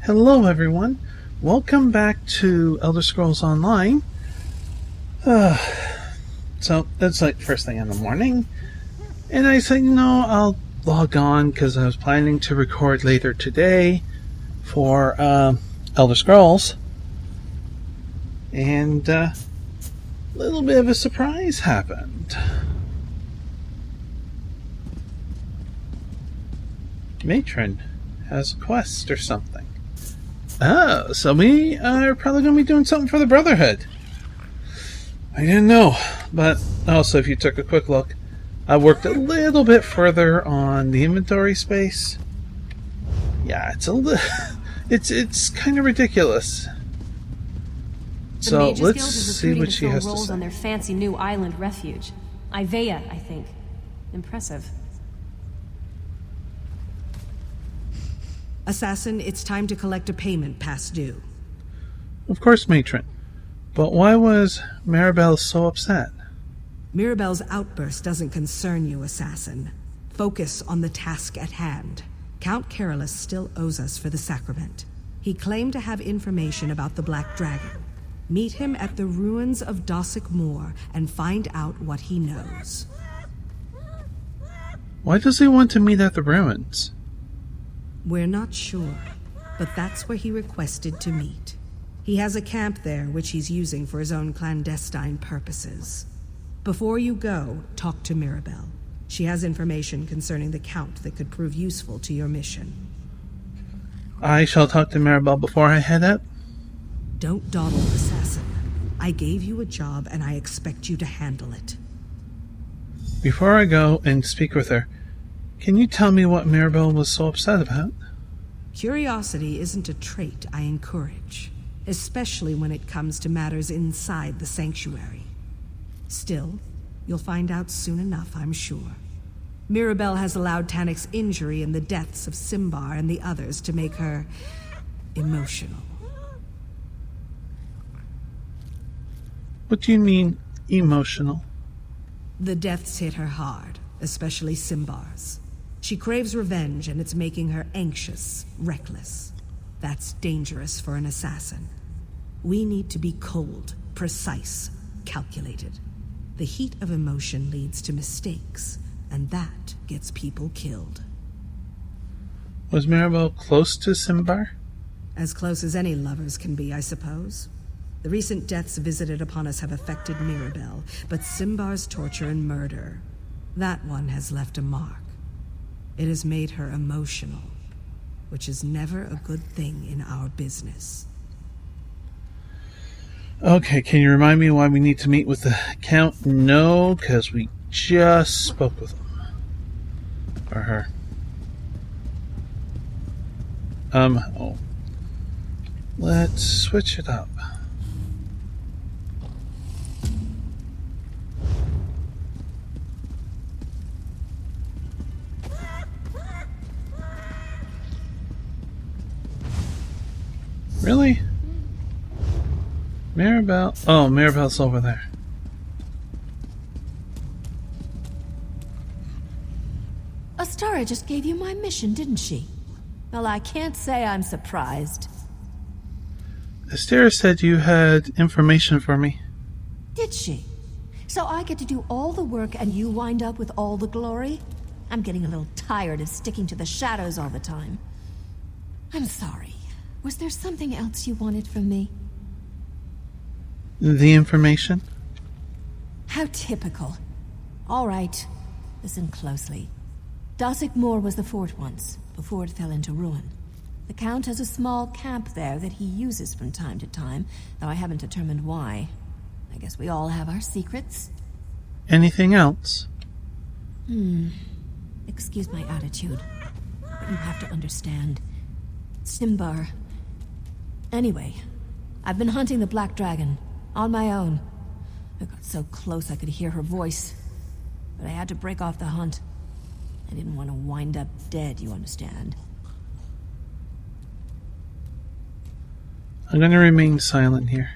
Hello everyone, welcome back to Elder Scrolls Online. So it's like first thing in the morning, and I said, I'll log on because I was planning to record later today for Elder Scrolls, and a little bit of a surprise happened. Matron has a quest or something. Oh, so we are probably going to be doing something for the Brotherhood. I didn't know, but also if you took a quick look, I worked a little bit further on the inventory space. Yeah, it's kind of ridiculous. So let's see what she has to say. On their fancy new island refuge, Ivea, I think. Impressive. Assassin, it's time to collect a payment past due. Of course, Matron. But why was Mirabelle so upset? Mirabelle's outburst doesn't concern you, Assassin. Focus on the task at hand. Count Carolus still owes us for the sacrament. He claimed to have information about the Black Dragon. Meet him at the ruins of Dossick Moor and find out what he knows. Why does he want to meet at the ruins? We're not sure, but that's where he requested to meet. He has a camp there which he's using for his own clandestine purposes. Before you go, talk to Mirabelle. She has information concerning the Count that could prove useful to your mission. I shall talk to Mirabelle before I head out? Don't dawdle, Assassin. I gave you a job and I expect you to handle it. Before I go and speak with her, can you tell me what Mirabelle was so upset about? Curiosity isn't a trait I encourage, especially when it comes to matters inside the sanctuary. Still, you'll find out soon enough, I'm sure. Mirabelle has allowed Tanick's injury and the deaths of Simbar and the others to make her emotional. What do you mean, emotional? The deaths hit her hard, especially Simbar's. She craves revenge, and it's making her anxious, reckless. That's dangerous for an assassin. We need to be cold, precise, calculated. The heat of emotion leads to mistakes, and that gets people killed. Was Mirabelle close to Simbar? As close as any lovers can be, I suppose. The recent deaths visited upon us have affected Mirabelle, but Simbar's torture and murder, that one has left a mark. It has made her emotional, which is never a good thing in our business. Okay, can you remind me why we need to meet with the Count? No, because we just spoke with him. Or her. Let's switch it up. Really? Mirabelle? Oh, Mirabelle's over there. Astara just gave you my mission, didn't she? Well, I can't say I'm surprised. Astara said you had information for me. Did she? So I get to do all the work and you wind up with all the glory? I'm getting a little tired of sticking to the shadows all the time. I'm sorry. Was there something else you wanted from me? The information? How typical. All right. Listen closely. Dossick Moor was the fort once, before it fell into ruin. The Count has a small camp there that he uses from time to time, though I haven't determined why. I guess we all have our secrets. Anything else? Excuse my attitude, but you have to understand. Simbar. Anyway, I've been hunting the Black Dragon, on my own. I got so close I could hear her voice, but I had to break off the hunt. I didn't want to wind up dead, you understand. I'm going to remain silent here.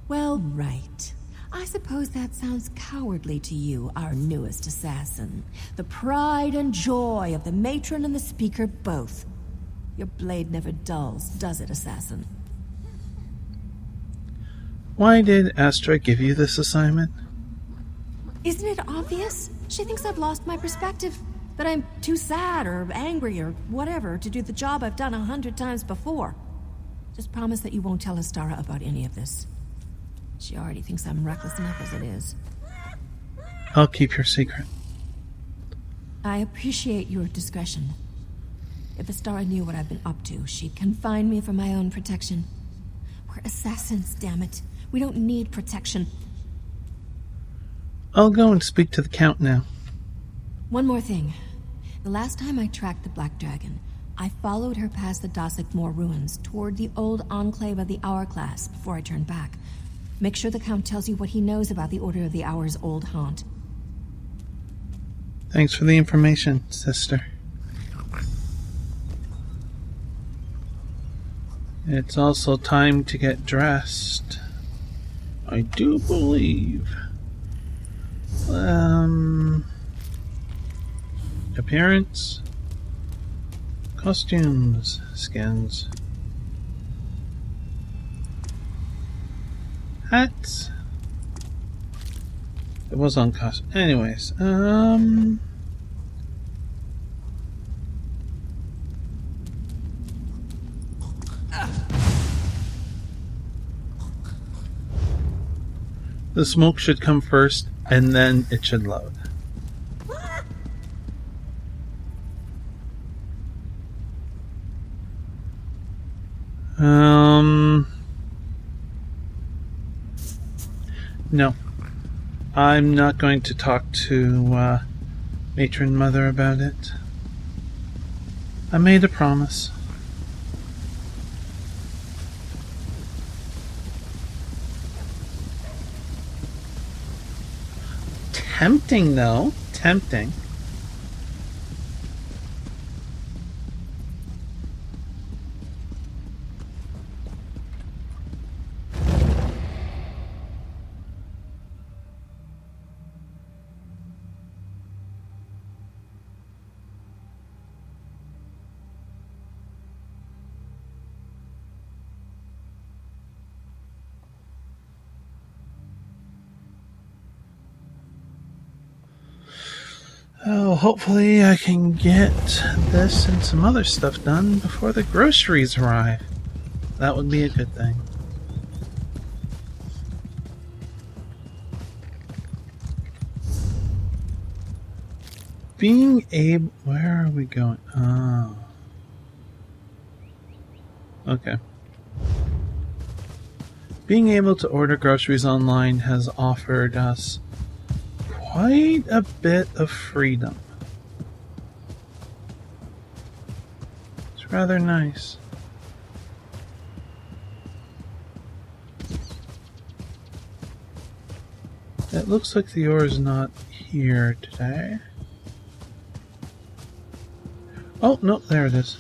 Well, right. I suppose that sounds cowardly to you, our newest assassin. The pride and joy of the matron and the speaker both. Your blade never dulls, does it, assassin? Why did Astra give you this assignment? Isn't it obvious? She thinks I've lost my perspective. That I'm too sad or angry or whatever to do the job I've done 100 times before. Just promise that you won't tell Astara about any of this. She already thinks I'm reckless enough as it is. I'll keep your secret. I appreciate your discretion. If Astara knew what I've been up to, she'd confine me for my own protection. We're assassins, damn it. We don't need protection. I'll go and speak to the Count now. One more thing. The last time I tracked the Black Dragon, I followed her past the Dosic Moor ruins toward the old enclave of the Hourglass before I turned back. Make sure the Count tells you what he knows about the Order of the Hour's old haunt. Thanks for the information, sister. It's also time to get dressed. I do believe. Appearance. Costumes. Skins. Hats. It was on costume. Anyways, the smoke should come first, and then it should load. No. I'm not going to talk to Matron Mother about it. I made a promise. Tempting, though. Tempting. Oh, hopefully I can get this and some other stuff done before the groceries arrive. That would be a good thing. Being able... Where are we going? Oh. Okay. Being able to order groceries online has offered us quite a bit of freedom. It's rather nice. It looks like the ore is not here today. Oh, no, there it is.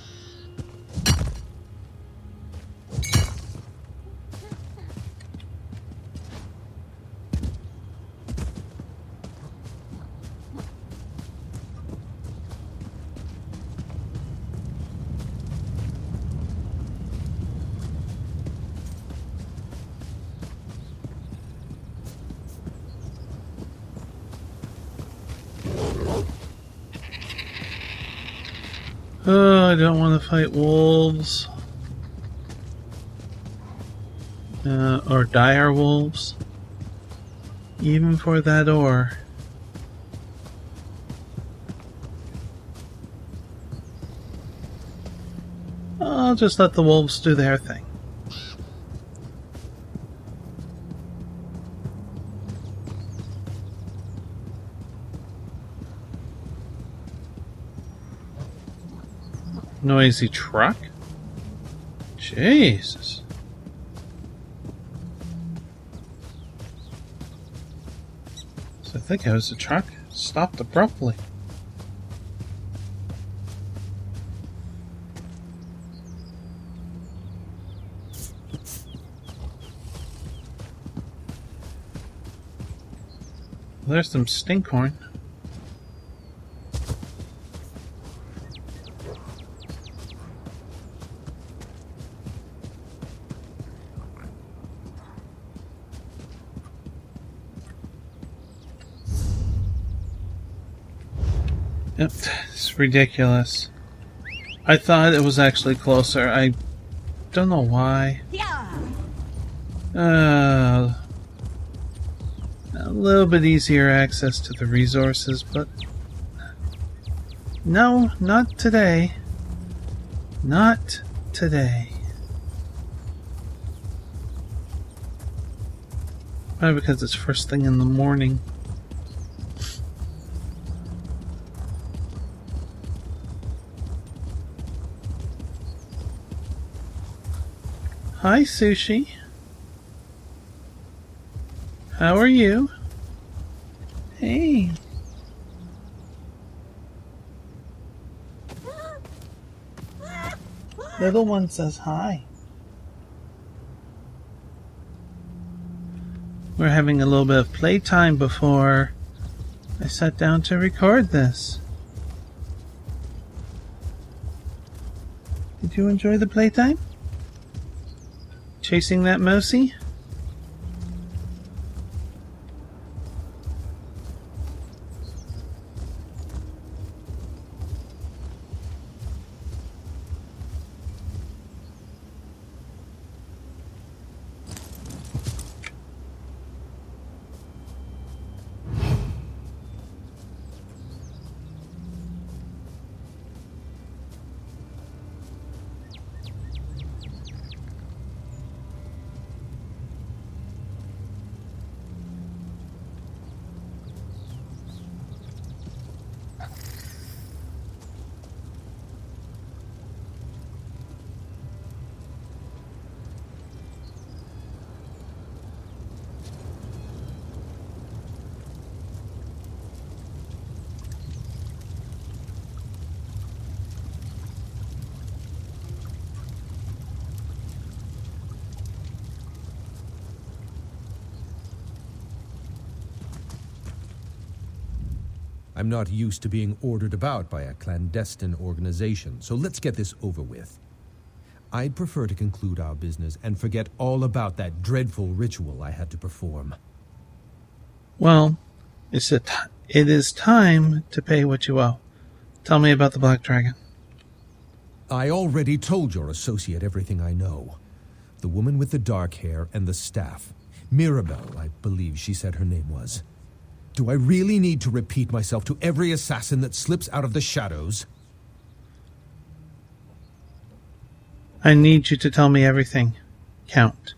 Oh, I don't want to fight wolves. Or dire wolves. Even for that ore. I'll just let the wolves do their thing. Noisy truck? Jesus. So I think it was a truck. Stopped abruptly. There's some stinkhorn. It's ridiculous. I thought it was actually closer. I don't know why. A little bit easier access to the resources, but no, not today. Not today. Probably because it's first thing in the morning. Hi, Sushi. How are you? Hey. Little one says hi. We're having a little bit of playtime before I sat down to record this. Did you enjoy the playtime? Chasing that mousey? I'm not used to being ordered about by a clandestine organization, so let's get this over with. I'd prefer to conclude our business and forget all about that dreadful ritual I had to perform. Well, it is time to pay what you owe. Tell me about the Black Dragon. I already told your associate everything I know. The woman with the dark hair and the staff. Mirabelle, I believe she said her name was. Do I really need to repeat myself to every assassin that slips out of the shadows? I need you to tell me everything, Count.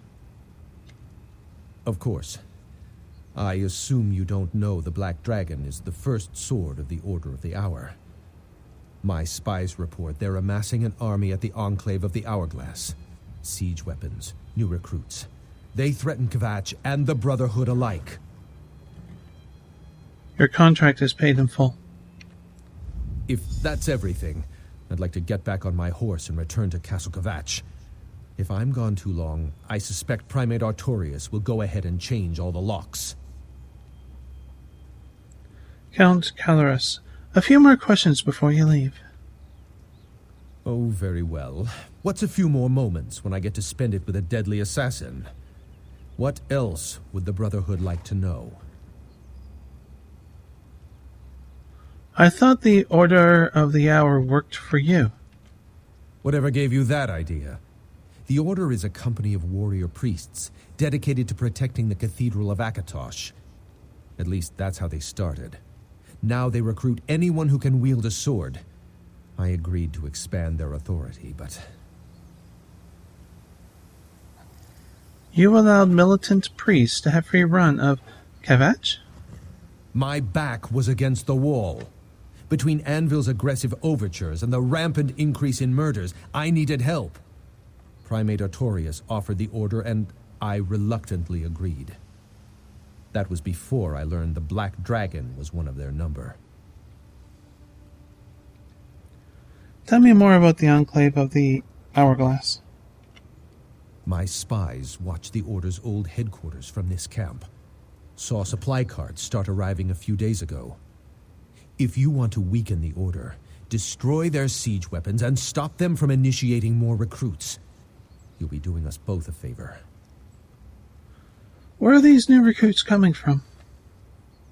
Of course. I assume you don't know the Black Dragon is the first sword of the Order of the Hour. My spies report they're amassing an army at the Enclave of the Hourglass. Siege weapons, new recruits. They threaten Kvatch and the Brotherhood alike. Your contract is paid in full. If that's everything, I'd like to get back on my horse and return to Castle Kvatch. If I'm gone too long, I suspect Primate Artorius will go ahead and change all the locks. Count Calorus, a few more questions before you leave. Oh, very well. What's a few more moments when I get to spend it with a deadly assassin? What else would the Brotherhood like to know? I thought the Order of the Hour worked for you. Whatever gave you that idea? The Order is a company of warrior priests dedicated to protecting the Cathedral of Akatosh. At least that's how they started. Now they recruit anyone who can wield a sword. I agreed to expand their authority, but... You allowed militant priests to have free run of Kvatch? My back was against the wall. Between Anvil's aggressive overtures and the rampant increase in murders, I needed help. Primate Artorius offered the order, and I reluctantly agreed. That was before I learned the Black Dragon was one of their number. Tell me more about the Enclave of the Hourglass. My spies watched the Order's old headquarters from this camp. Saw supply carts start arriving a few days ago. If you want to weaken the Order, destroy their siege weapons and stop them from initiating more recruits. You'll be doing us both a favor. Where are these new recruits coming from?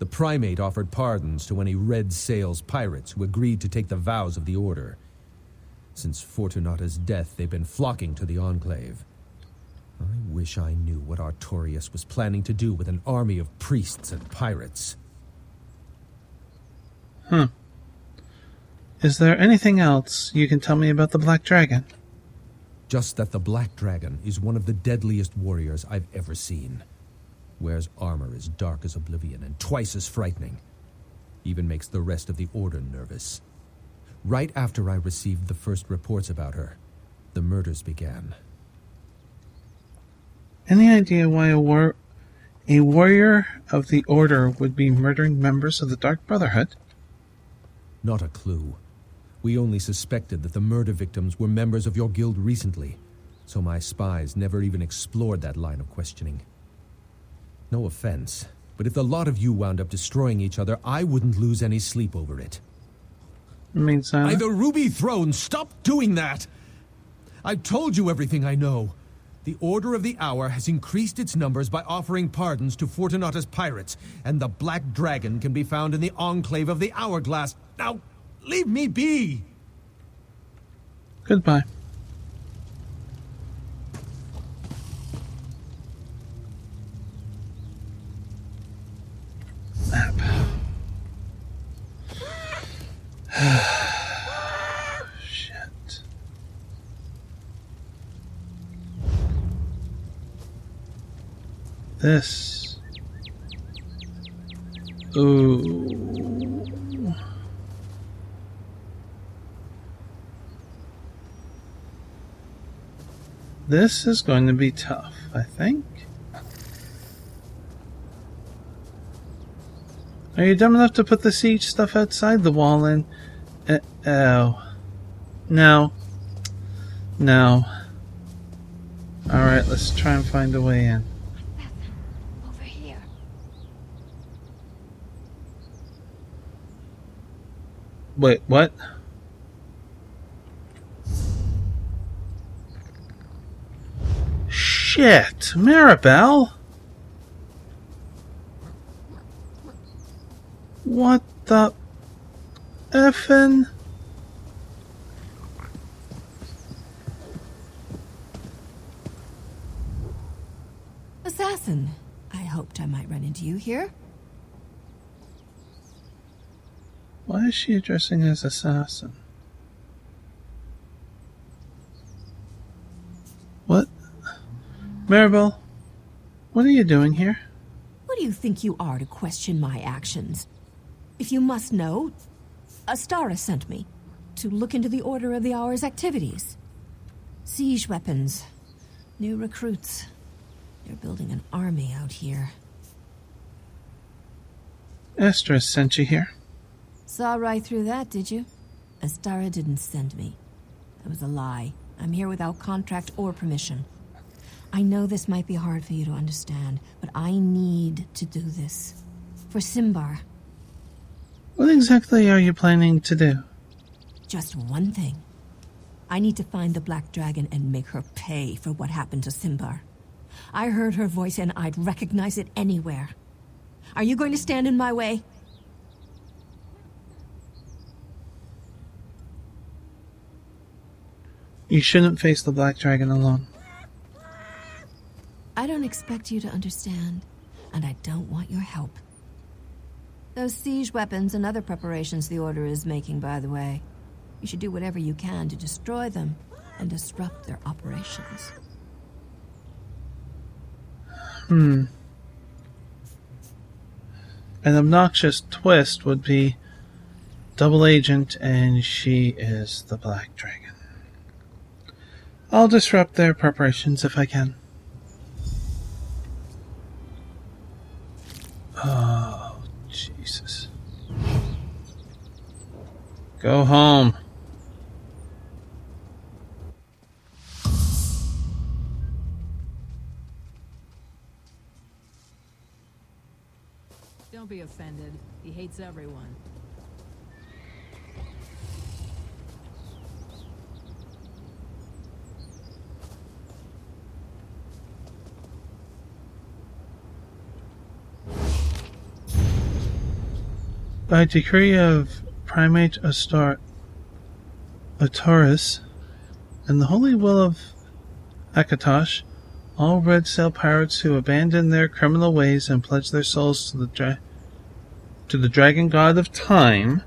The Primate offered pardons to any Red Sails pirates who agreed to take the vows of the Order. Since Fortunata's death, they've been flocking to the Enclave. I wish I knew what Artorias was planning to do with an army of priests and pirates. Is there anything else you can tell me about the Black Dragon? Just that the Black Dragon is one of the deadliest warriors I've ever seen. Wears armor as dark as oblivion and twice as frightening. Even makes the rest of the Order nervous. Right after I received the first reports about her, the murders began. Any idea why a warrior of the Order would be murdering members of the Dark Brotherhood? Not a clue. We only suspected that the murder victims were members of your guild recently, so my spies never even explored that line of questioning. No offense, but if the lot of you wound up destroying each other, I wouldn't lose any sleep over it. By the Ruby Throne, stop doing that! I've told you everything I know. The Order of the Hour has increased its numbers by offering pardons to Fortunata's pirates, and the Black Dragon can be found in the Enclave of the Hourglass. Now, leave me be! Goodbye. Map. Shit. This. Ooh. This is going to be tough, I think. Are you dumb enough to put the siege stuff outside the wall and... oh. No. No. Alright, let's try and find a way in. Over here. Wait, what? Shit! Maribel? What the effin'? Assassin, I hoped I might run into you here. Why is she addressing as assassin? What? Maribel, what are you doing here? What do you think you are to question my actions? If you must know, Astara sent me to look into the Order of the Hour's activities. Siege weapons, new recruits. They're building an army out here. Astra sent you here. Saw right through that, did you? Astara didn't send me. That was a lie. I'm here without contract or permission. I know this might be hard for you to understand, but I need to do this. For Simbar. What exactly are you planning to do? Just one thing. I need to find the Black Dragon and make her pay for what happened to Simbar. I heard her voice and I'd recognize it anywhere. Are you going to stand in my way? You shouldn't face the Black Dragon alone. I don't expect you to understand, and I don't want your help. Those siege weapons and other preparations the Order is making, by the way. You should do whatever you can to destroy them and disrupt their operations. An obnoxious twist would be double agent and she is the Black Dragon. I'll disrupt their preparations if I can. Oh, Jesus. Go home. Don't be offended. He hates everyone. By decree of Primate Taurus and the holy will of Akatosh, all red sail pirates who abandon their criminal ways and pledge their souls to the dragon god of time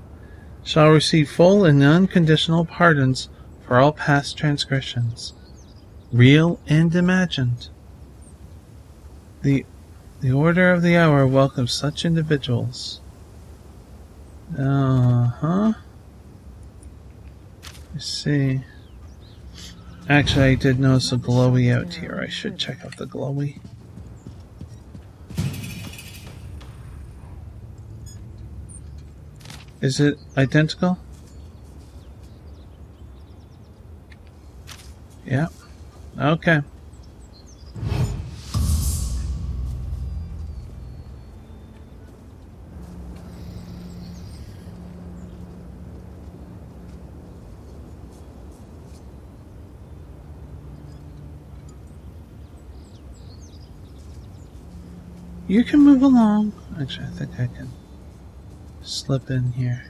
shall receive full and unconditional pardons for all past transgressions, real and imagined. The Order of the Hour welcomes such individuals. Let's see. Actually, I did notice a glowy out here. I should check out the glowy. Is it identical? Yeah. Okay. You can move along. Actually, I think I can slip in here.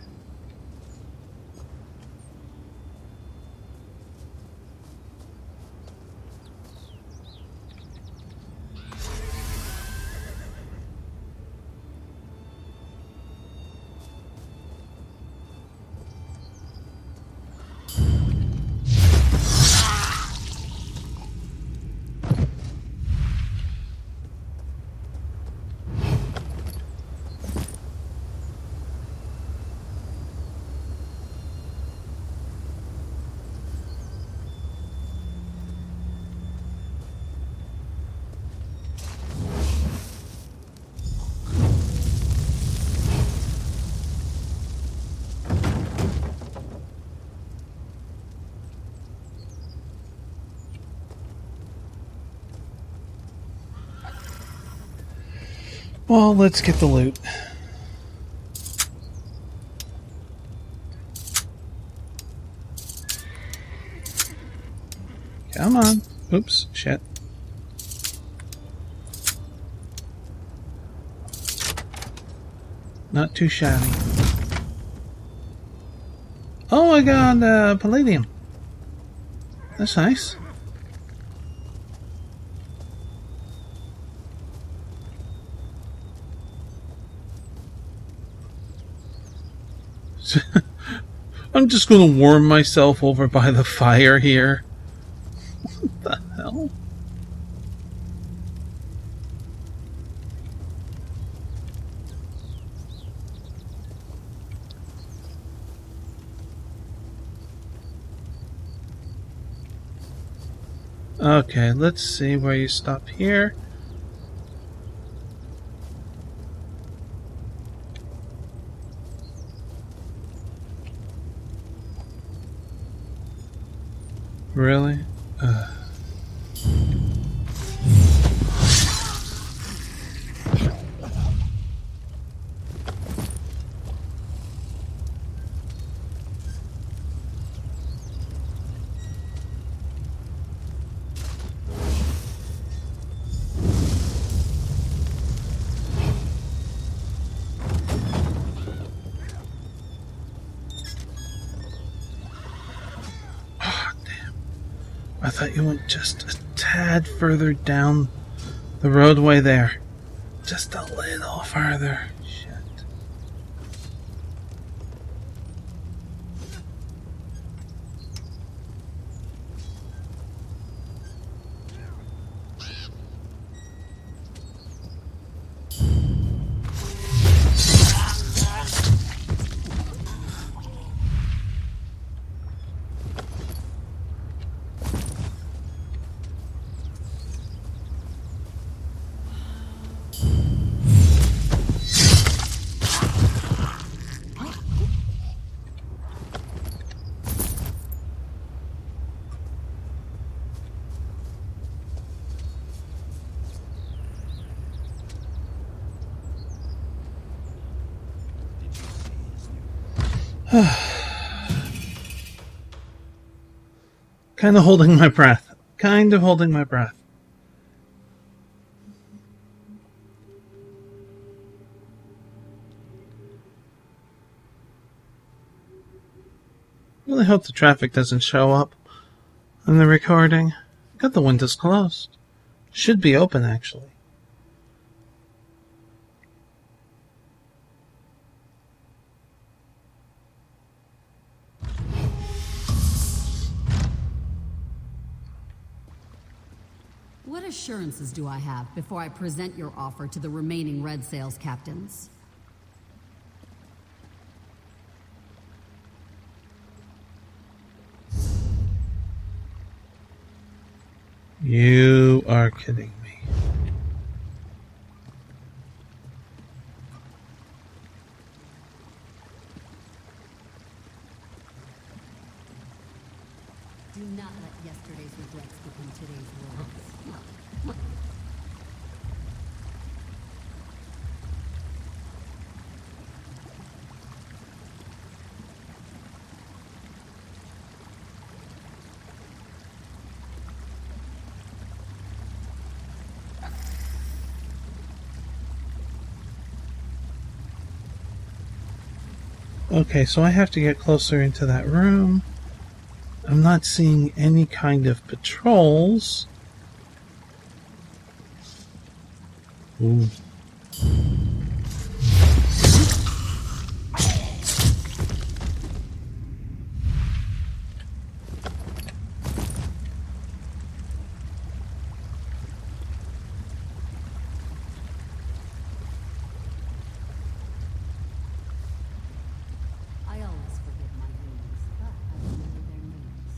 Well, let's get the loot. Come on. Oops, shit. Not too shabby. Oh, I got palladium. That's nice. I'm just going to warm myself over by the fire here. What the hell? Okay, let's see where you stop here. Really? I thought you went just a tad further down the roadway there. Just a little farther. Shit. Kind of holding my breath. Really hope the traffic doesn't show up on the recording. Got the windows closed. Should be open, actually. What assurances do I have before I present your offer to the remaining Red Sails captains? You are kidding me. Do not let yesterday's regrets become today's worries. Okay, so I have to get closer into that room. I'm not seeing any kind of patrols. Ooh. I always forget my names, but I remember their names.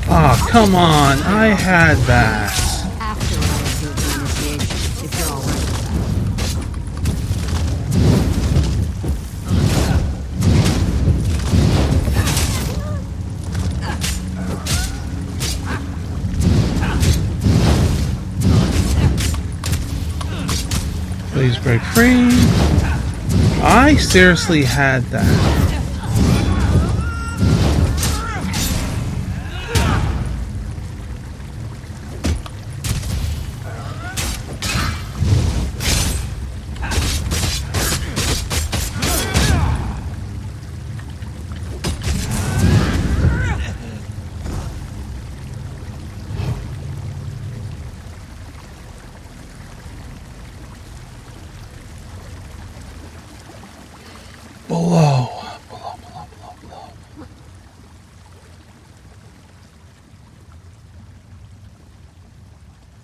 Oh, come on. I had that. After I observe the initiation, if you're all right with that. Please break free. I seriously had that. Below.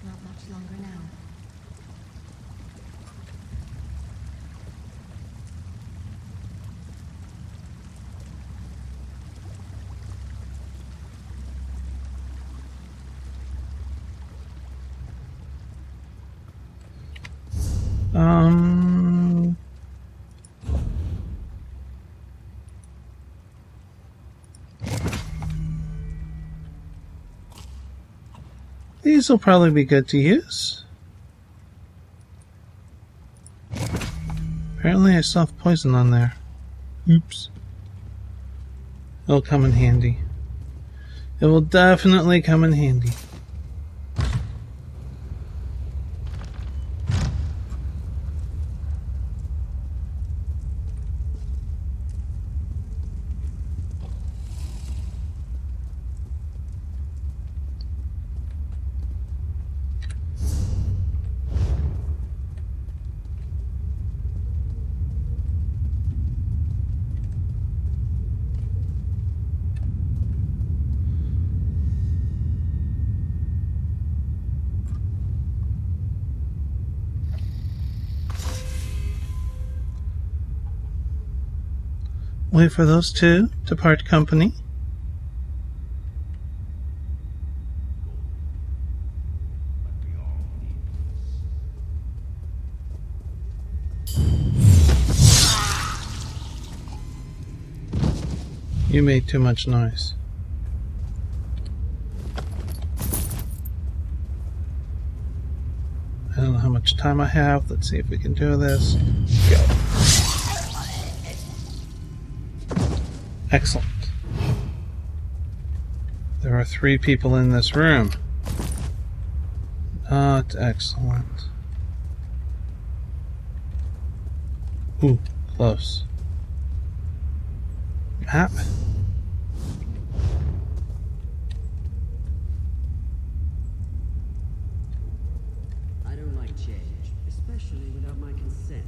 Not much longer now. Um. These will probably be good to use. Apparently I still have poison on there. Oops. It'll come in handy. It will definitely come in handy. Wait for those two to part company. You made too much noise. I don't know how much time I have. Let's see if we can do this. Go. Excellent. There are 3 people in this room. Not excellent. Ooh, close. Map. I don't like change, especially without my consent.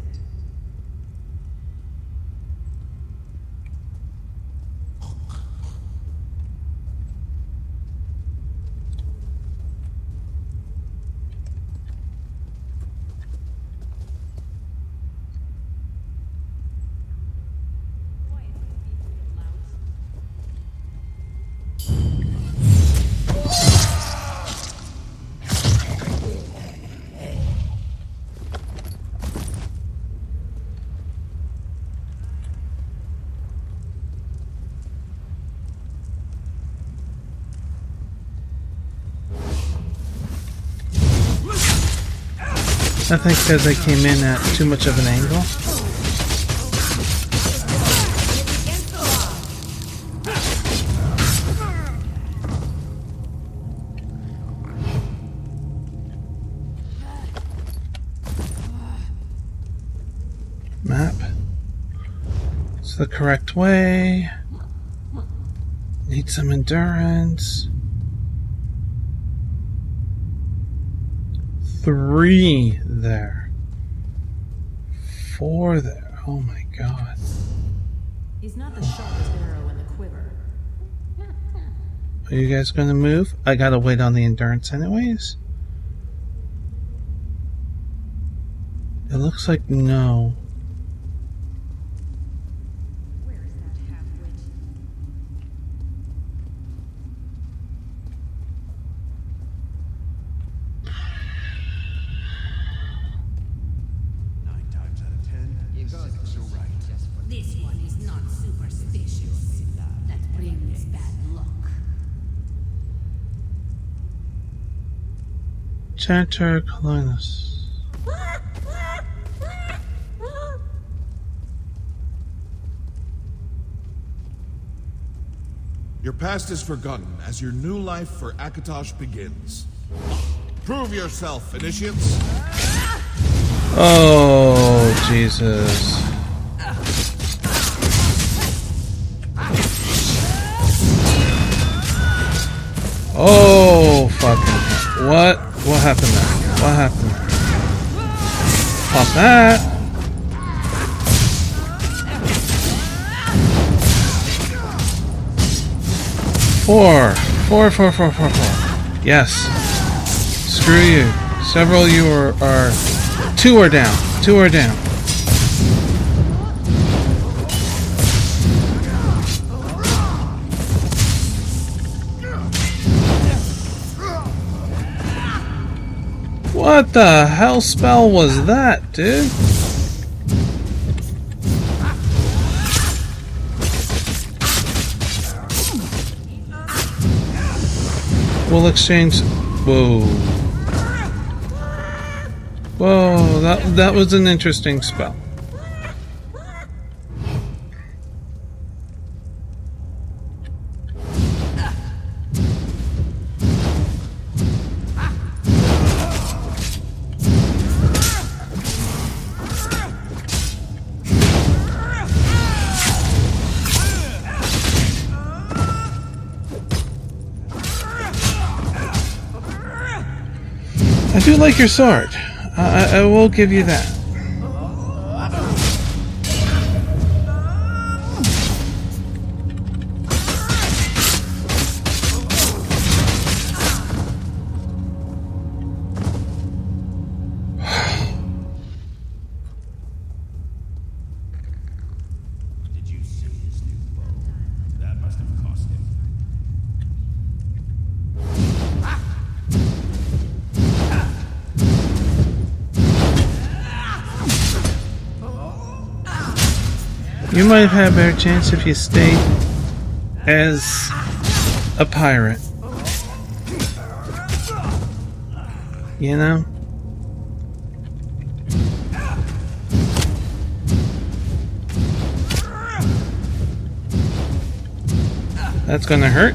I think because I came in at too much of an angle. Map. It's the correct way. Need some endurance. 3 there. 4 there. Oh my god. He's not the sharpest arrow in the quiver. Are you guys gonna move? I gotta wait on the endurance anyways. It looks like no. Where is that half-wit? This one is not superstitious. That brings bad luck. Chanter Colonus. Your past is forgotten as your new life for Akatosh begins. Prove yourself, initiates. Oh, Jesus. Oh, fucking. What? What happened there? What happened there? Pop that. Four. Yes. Screw you. Several of you are 2 are down. 2 are down. What the hell spell was that, dude? We'll exchange. Whoa. Whoa, that was an interesting spell. I do like your sword. I will give you that. You might have had a better chance if you stayed as a pirate. You know? That's gonna hurt.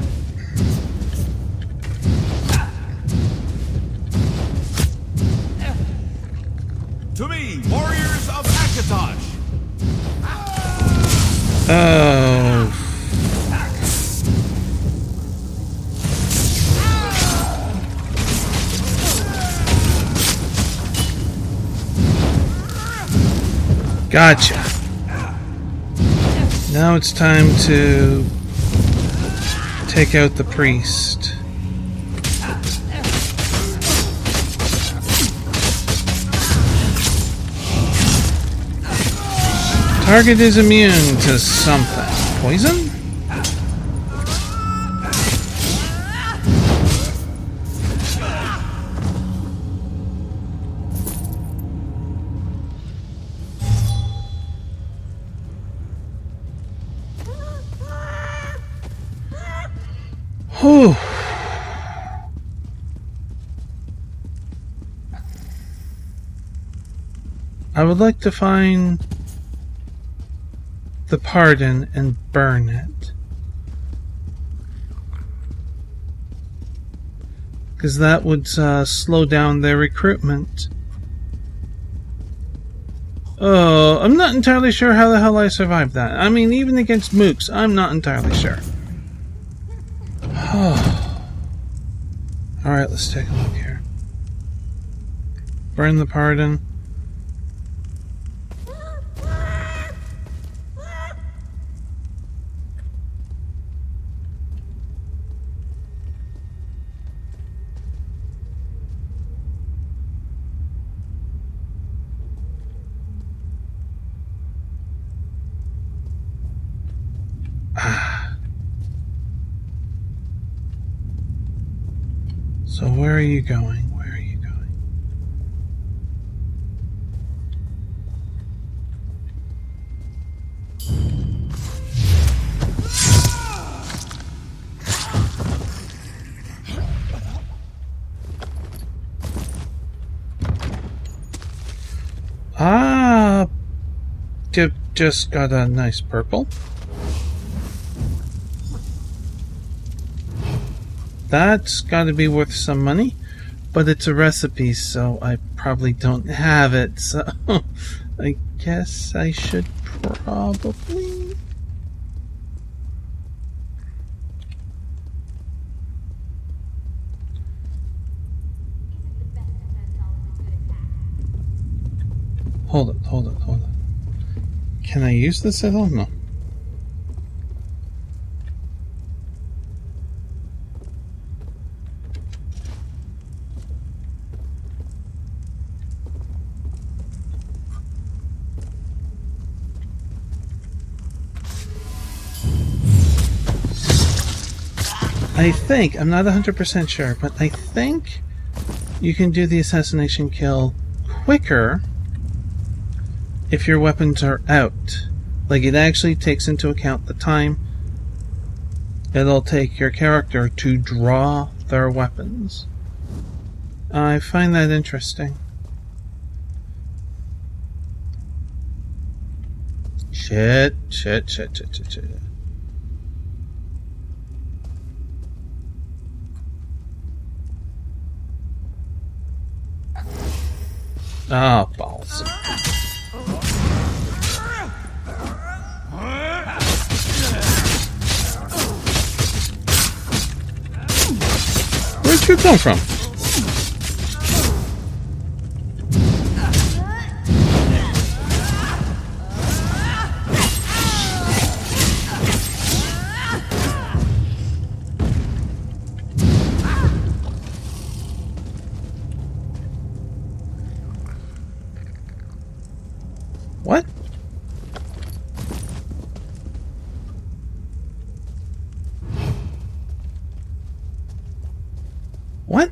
To me, warriors of Akatosh! Oh. Gotcha. Now it's time to take out the priest. Target is immune to something. Poison? Whew. I would like to find the pardon and burn it. Because that would slow down their recruitment. Oh, I'm not entirely sure how the hell I survived that. I mean, even against mooks, I'm not entirely sure. Alright, let's take a look here. Burn the pardon. So where are you going? Where are you going? Ah, just got a nice purple. That's got to be worth some money, but it's a recipe, so I probably don't have it, so I guess I should probably... Hold it. Can I use this at all? No. I think, I'm not 100% sure, but I think you can do the assassination kill quicker if your weapons are out. Like, it actually takes into account the time it'll take your character to draw their weapons. I find that interesting. Shit. Ah, balls. Where'd you come from? What? What?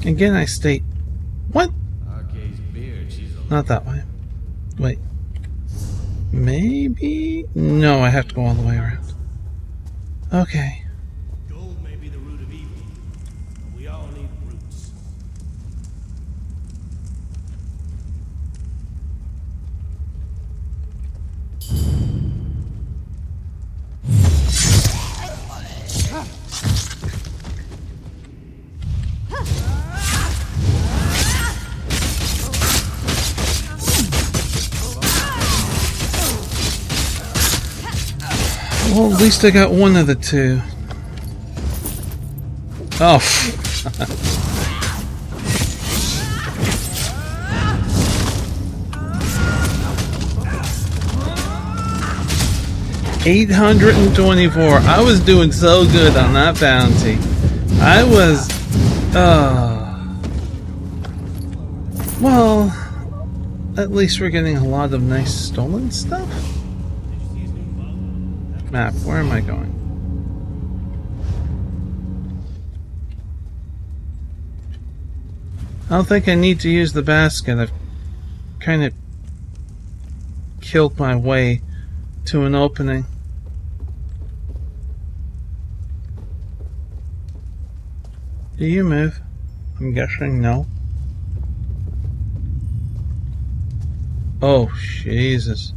Again, I state, what? Not that way. Wait. Maybe? No, I have to go all the way around. Okay. Gold may be the root of evil, but we all need roots. Well, at least I got one of the two. Oh. $824. I was doing so good on that bounty. I was. Well, at least we're getting a lot of nice stolen stuff. Map, where am I going? I don't think I need to use the basket. I've kind of killed my way to an opening. Do you move? I'm guessing no. Oh, Jesus.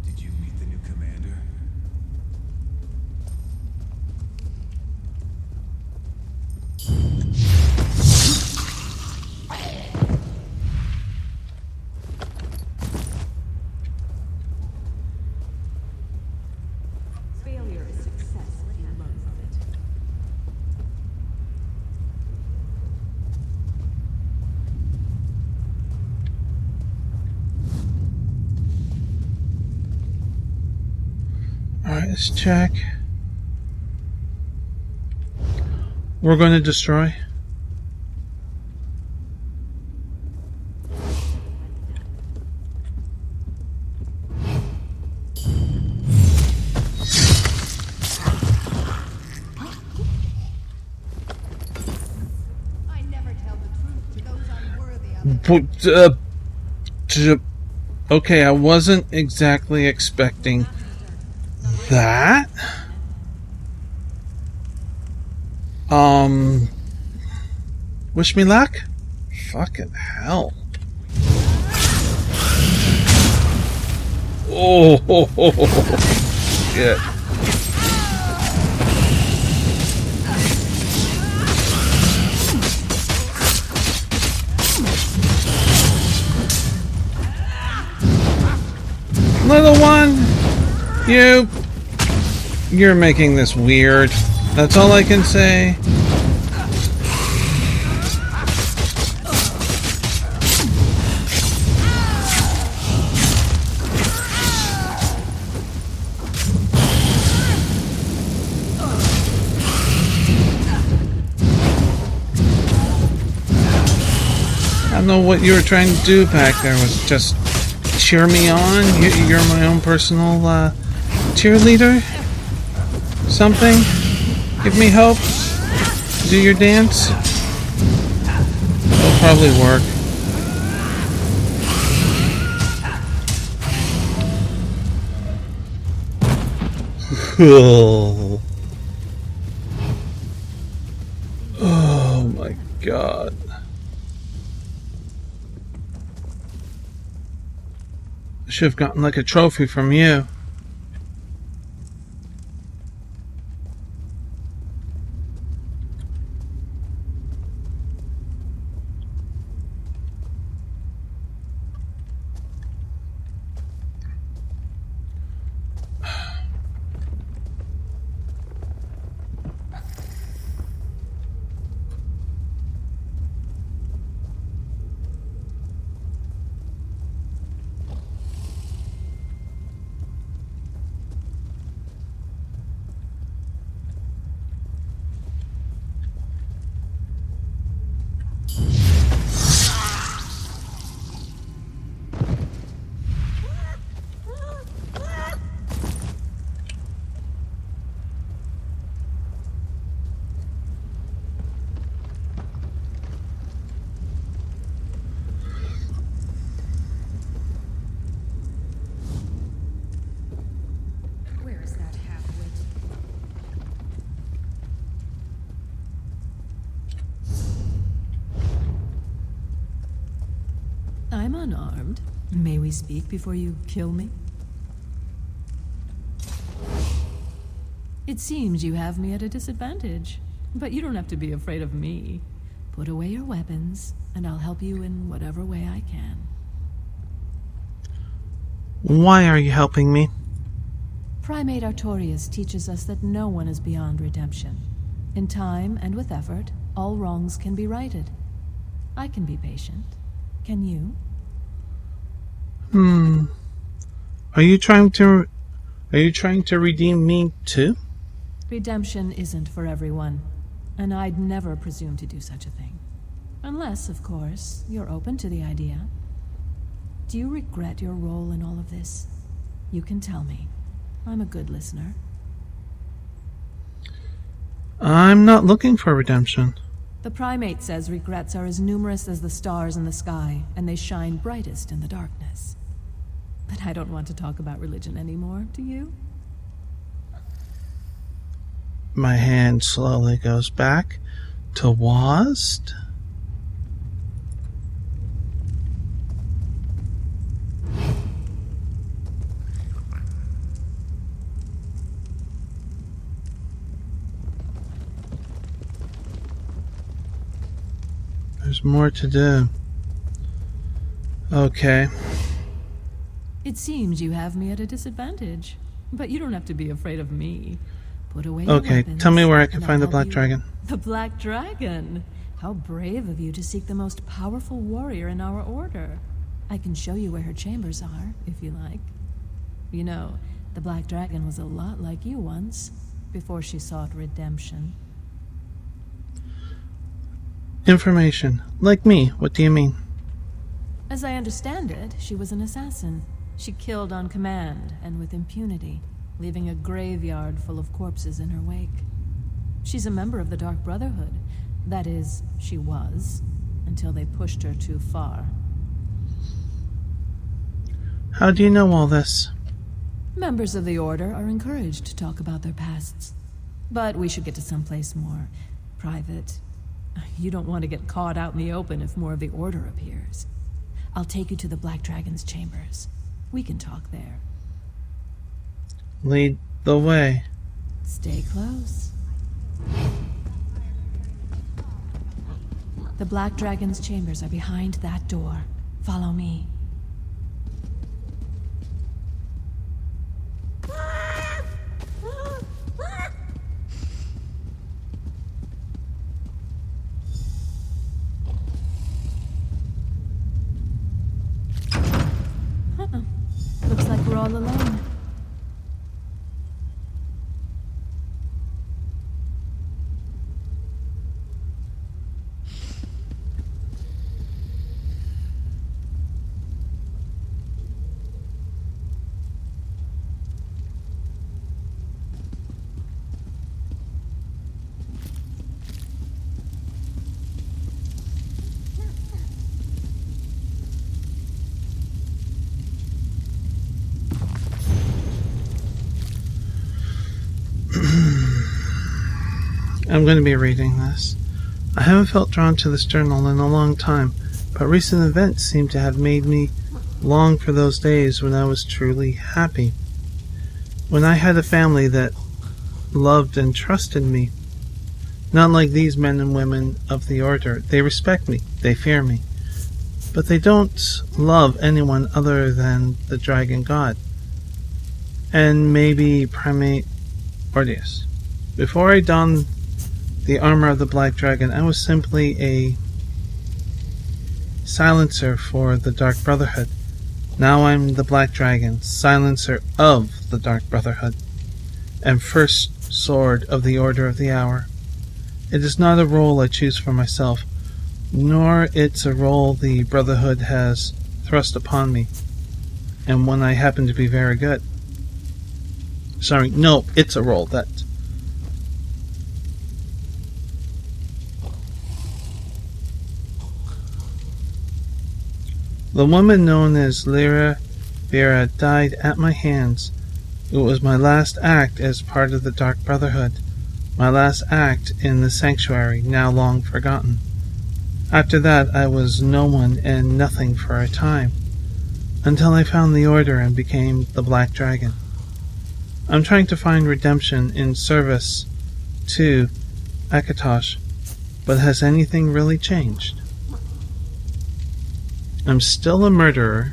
Did you meet the new commander? Failure is success if you learn from it. Alright, let's check. We're going to destroy. I never tell the truth to those unworthy of it. Okay, I wasn't exactly expecting that. Wish me luck? Fucking hell. Oh, shit. Little one, you're making this weird. That's all I can say. I don't know what you were trying to do back there. Was just cheer me on? You're my own personal cheerleader? Something? Give me hope? Do your dance? It'll probably work. Oh my god. I should have gotten like a trophy from you. unarmed. May we speak before you kill me? It seems you have me at a disadvantage, but you don't have to be afraid of me. Put away your weapons, and I'll help you in whatever way I can. Why are you helping me? Primate Artorias teaches us that no one is beyond redemption. In time and with effort, all wrongs can be righted. I can be patient. Can you? Are you trying to redeem me too? Redemption isn't for everyone, and I'd never presume to do such a thing. Unless, of course, you're open to the idea. Do you regret your role in all of this? You can tell me. I'm a good listener. I'm not looking for redemption. The Primate says regrets are as numerous as the stars in the sky, and they shine brightest in the darkness. But I don't want to talk about religion anymore, do you? My hand slowly goes back to Wazd. There's more to do. Okay. It seems you have me at a disadvantage, but you don't have to be afraid of me. Put away Okay, your weapons, tell me where I can and find I'll the Black help you. Dragon. The Black Dragon! How brave of you to seek the most powerful warrior in our order. I can show you where her chambers are, if you like. You know, the Black Dragon was a lot like you once, before she sought redemption. Information. Like me, what do you mean? As I understand it, she was an assassin. She killed on command and with impunity, leaving a graveyard full of corpses in her wake. She's a member of the Dark Brotherhood. That is, she was, until they pushed her too far. How do you know all this? Members of the Order are encouraged to talk about their pasts. But we should get to someplace more private. You don't want to get caught out in the open if more of the Order appears. I'll take you to the Black Dragon's chambers. We can talk there. Lead the way. Stay close. The Black Dragon's chambers are behind that door. Follow me. Looks like we're all alone. I'm going to be reading this. I haven't felt drawn to this journal in a long time, but recent events seem to have made me long for those days when I was truly happy. When I had a family that loved and trusted me. Not like these men and women of the Order. They respect me. They fear me. But they don't love anyone other than the Dragon God. And maybe Primate Artorias. Before I donned the armor of the Black Dragon, I was simply a silencer for the Dark Brotherhood. Now I'm the Black Dragon, silencer of the Dark Brotherhood, and first sword of the Order of the Hour. It is not a role I choose for myself, nor it's a role the Brotherhood has thrust upon me, and one I happen to be very good. Sorry, no, it's a role that... The woman known as Lyra Vera died at my hands. It was my last act as part of the Dark Brotherhood, my last act in the sanctuary, now long forgotten. After that, I was no one and nothing for a time. until I found the Order and became the Black Dragon. I'm trying to find redemption in service to Akatosh, but has anything really changed? I'm still a murderer.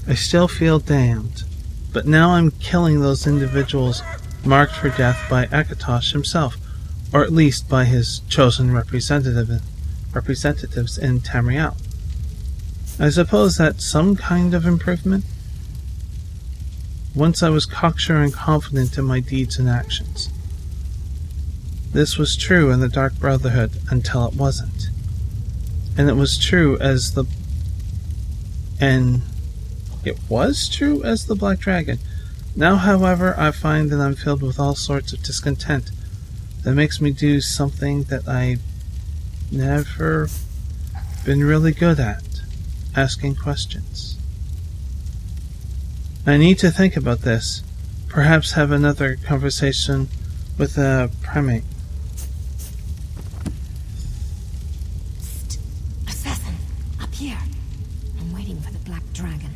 I still feel damned, but now I'm killing those individuals marked for death by Akatosh himself, or at least by his chosen representatives in Tamriel. I suppose that's some kind of improvement. Once I was cocksure and confident in my deeds and actions. This was true in the Dark Brotherhood until it wasn't. And it was true as the Black Dragon. Now, however, I find that I'm filled with all sorts of discontent that makes me do something that I've never been really good at, asking questions. I need to think about this, perhaps have another conversation with a primate. Assassin, up here. I'm waiting for the Black Dragon.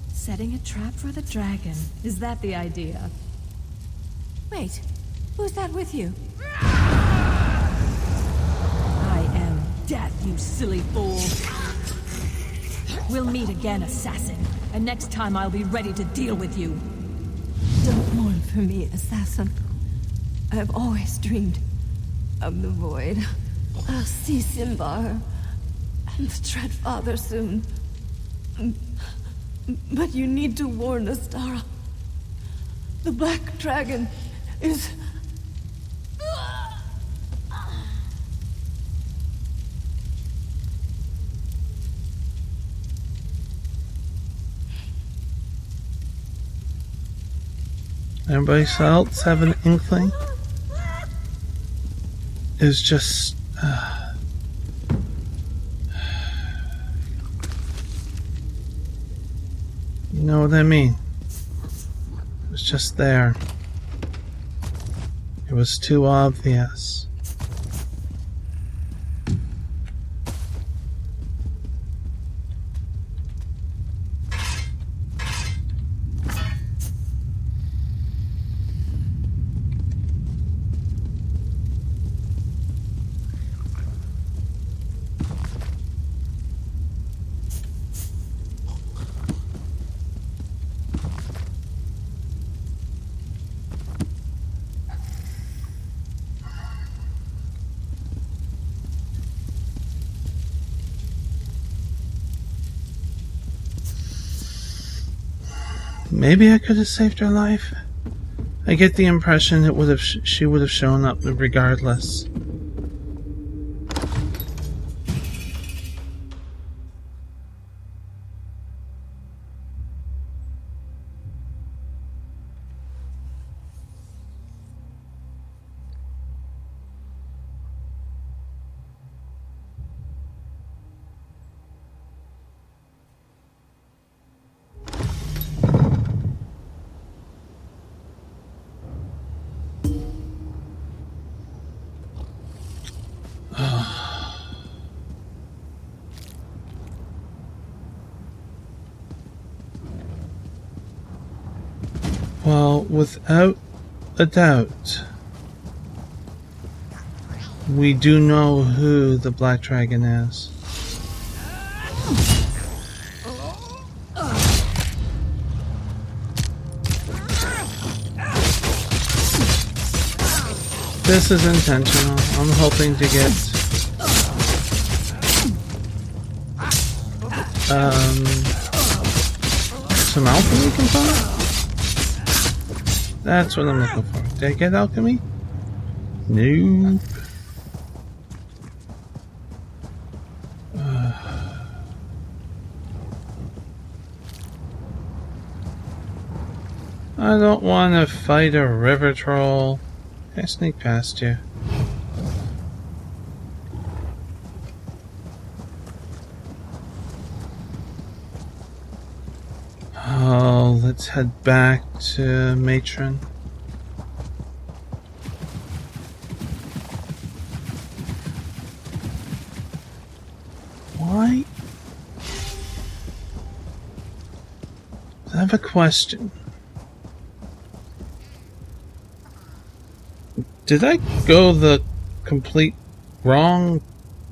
Setting a trap for the dragon. Is that the idea? Wait, who's that with you? I am death, you silly fool. We'll meet again, assassin. And next time I'll be ready to deal with you. Don't mourn for me, assassin. I've always dreamed of the void. I'll see Simbar and the Dread Father soon. But you need to warn Astara. The Black Dragon is... Everybody else have an inkling? It's just... You know what I mean? It was just there. It was too obvious. Maybe I could have saved her life. I get the impression she would have shown up regardless. Well, without a doubt, we do know who the Black Dragon is. This is intentional. I'm hoping to get some alchemy component? That's what I'm looking for. Did I get alchemy? Nope. I don't want to fight a river troll. I sneak past you. Oh, let's head back to Matron. Why? have a question. Did I go the complete wrong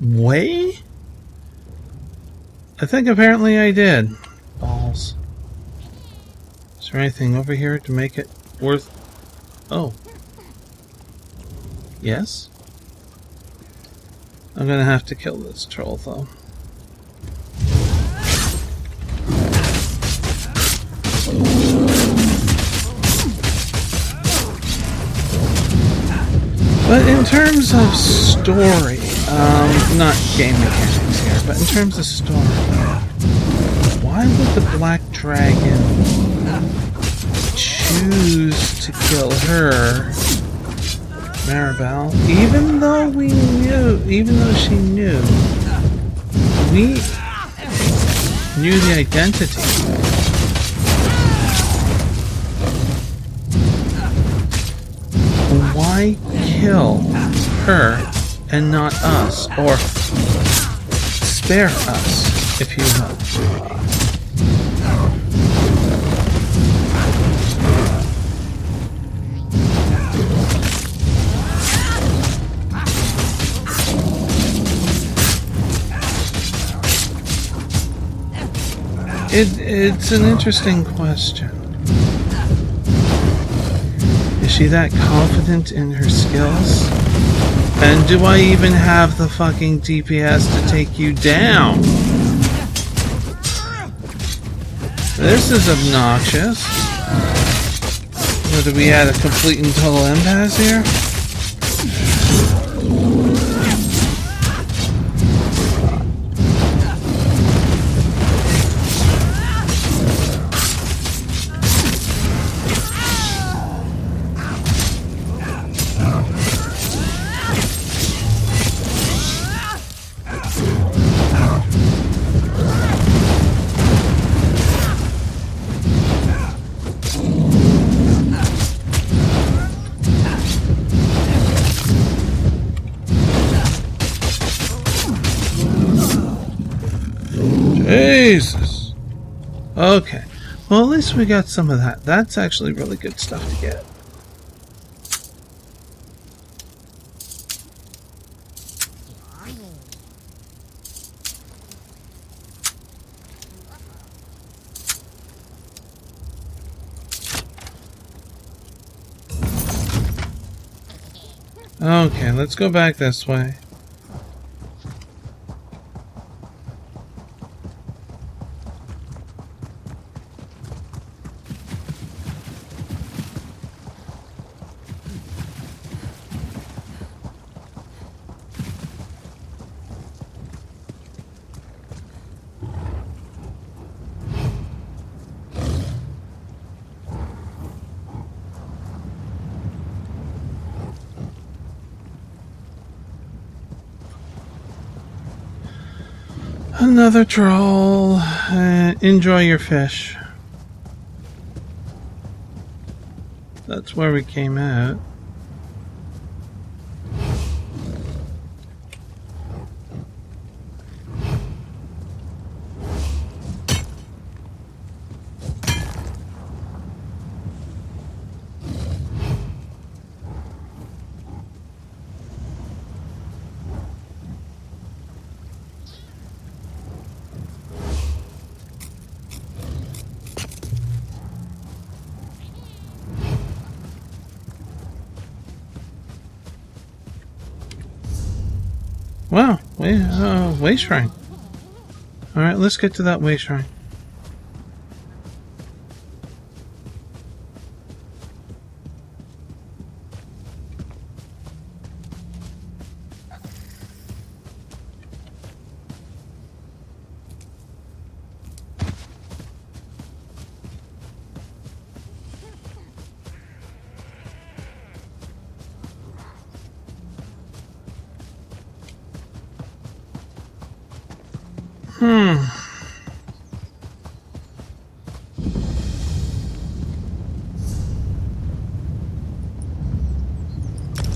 way? I think apparently I did. Balls. Is there anything over here to make it worth... Oh. Yes? I'm gonna have to kill this troll, though. But in terms of story, not game mechanics here, but in terms of story, why would the Black Dragon choose to kill her, Maribel, even though she knew, we knew the identity? Why kill her and not us, or spare us, if you will? It's an interesting question. Is she that confident in her skills? And do I even have the fucking DPS to take you down? This is obnoxious. What, do we add a complete and total impasse here? Jesus. Okay. Well, at least we got some of that. That's actually really good stuff to get. Okay, let's go back this way. Another troll. Enjoy your fish. That's where we came out. Wow, way shrine. Alright, let's get to that way shrine.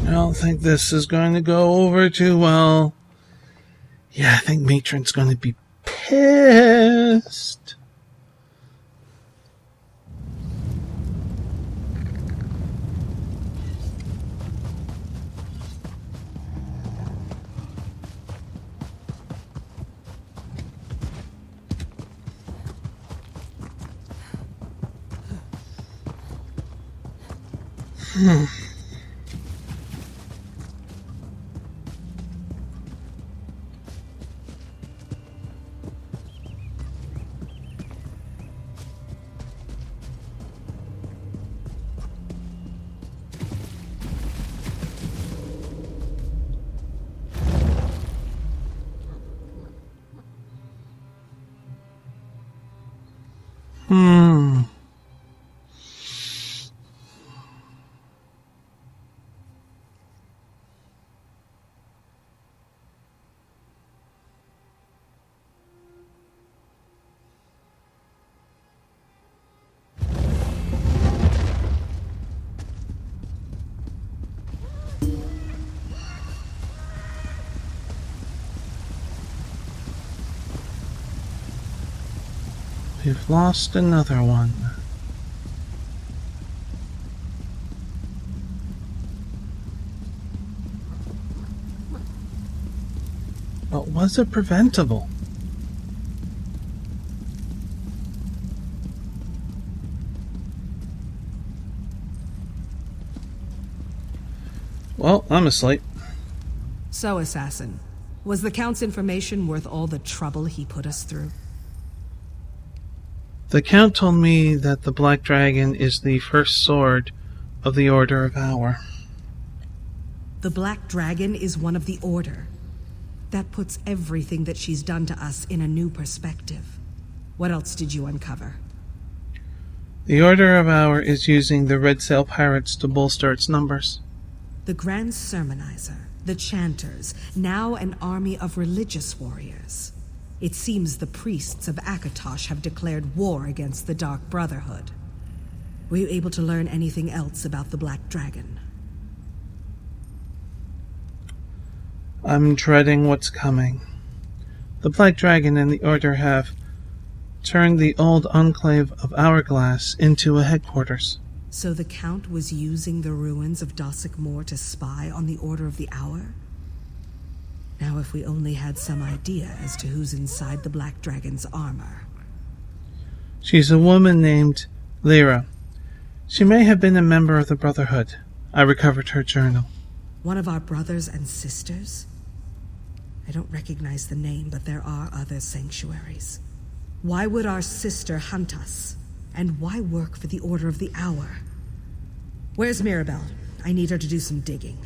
I don't think this is going to go over too well. Yeah, I think Matron's going to be pissed. We've lost another one. But was it preventable? Well, I'm asleep. So, Assassin, was the Count's information worth all the trouble he put us through? The Count told me that the Black Dragon is the first sword of the Order of Hour. The Black Dragon is one of the Order. That puts everything that she's done to us in a new perspective. What else did you uncover? The Order of Hour is using the Red Sail Pirates to bolster its numbers. The Grand Sermonizer, the Chanters, now an army of religious warriors. It seems the priests of Akatosh have declared war against the Dark Brotherhood. Were you able to learn anything else about the Black Dragon? I'm dreading what's coming. The Black Dragon and the Order have turned the old enclave of Hourglass into a headquarters. So the Count was using the ruins of Dossick Moor to spy on the Order of the Hour? Now if we only had some idea as to who's inside the Black Dragon's armor. She's a woman named Lyra. She may have been a member of the Brotherhood. I recovered her journal. One of our brothers and sisters? I don't recognize the name, but there are other sanctuaries. Why would our sister hunt us? And why work for the Order of the Hour? Where's Mirabelle? I need her to do some digging.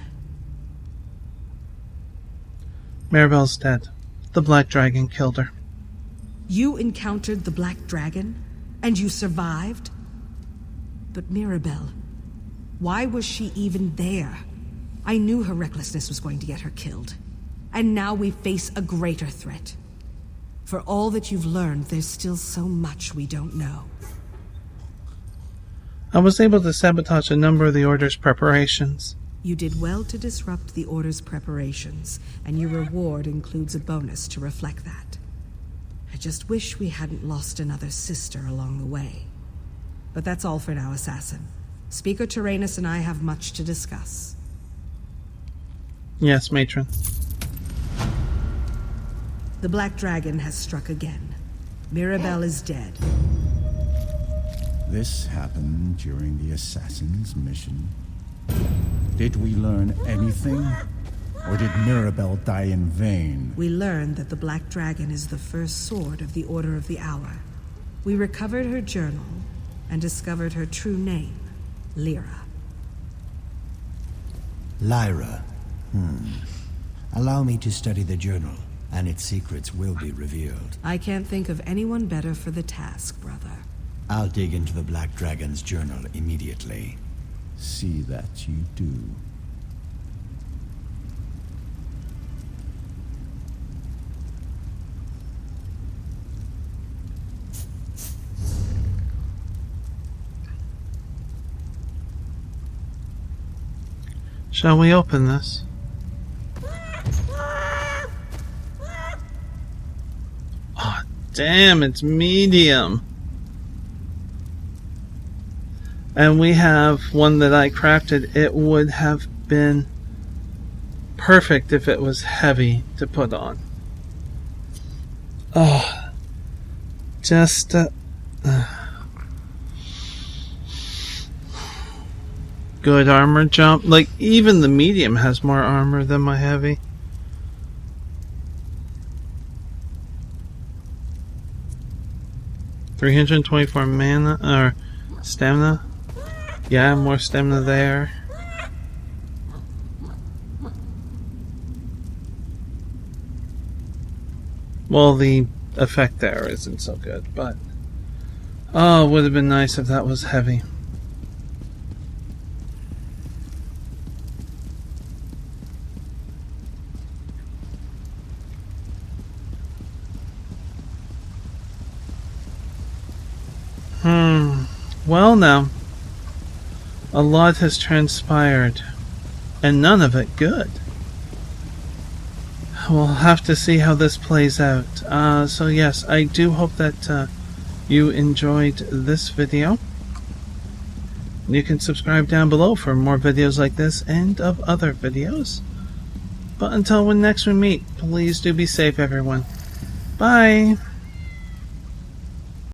Mirabelle's dead. The Black Dragon killed her. You encountered the Black Dragon? And you survived? But Mirabelle, why was she even there? I knew her recklessness was going to get her killed. And now we face a greater threat. For all that you've learned, there's still so much we don't know. I was able to sabotage a number of the Order's preparations. You did well to disrupt the Order's preparations, and your reward includes a bonus to reflect that. I just wish we hadn't lost another sister along the way. But that's all for now, Assassin. Speaker Tyrannus and I have much to discuss. Yes, Matron. The Black Dragon has struck again. Mirabelle is dead. This happened during the Assassin's mission. Did we learn anything? Or did Mirabelle die in vain? We learned that the Black Dragon is the first sword of the Order of the Hour. We recovered her journal and discovered her true name, Lyra. Lyra. Allow me to study the journal, and its secrets will be revealed. I can't think of anyone better for the task, brother. I'll dig into the Black Dragon's journal immediately. See that you do. Shall we open this? Oh, damn, it's medium. And we have one that I crafted. It would have been perfect if it was heavy to put on. Oh, just good good armor jump. Like, even the medium has more armor than my heavy. $324 mana, or stamina. Yeah, more stamina there. Well, the effect there isn't so good, but oh, it would have been nice if that was heavy. Well, now, a lot has transpired, and none of it good. We'll have to see how this plays out. So yes, I do hope that you enjoyed this video. You can subscribe down below for more videos like this and of other videos. But until when next we meet, please do be safe, everyone. Bye!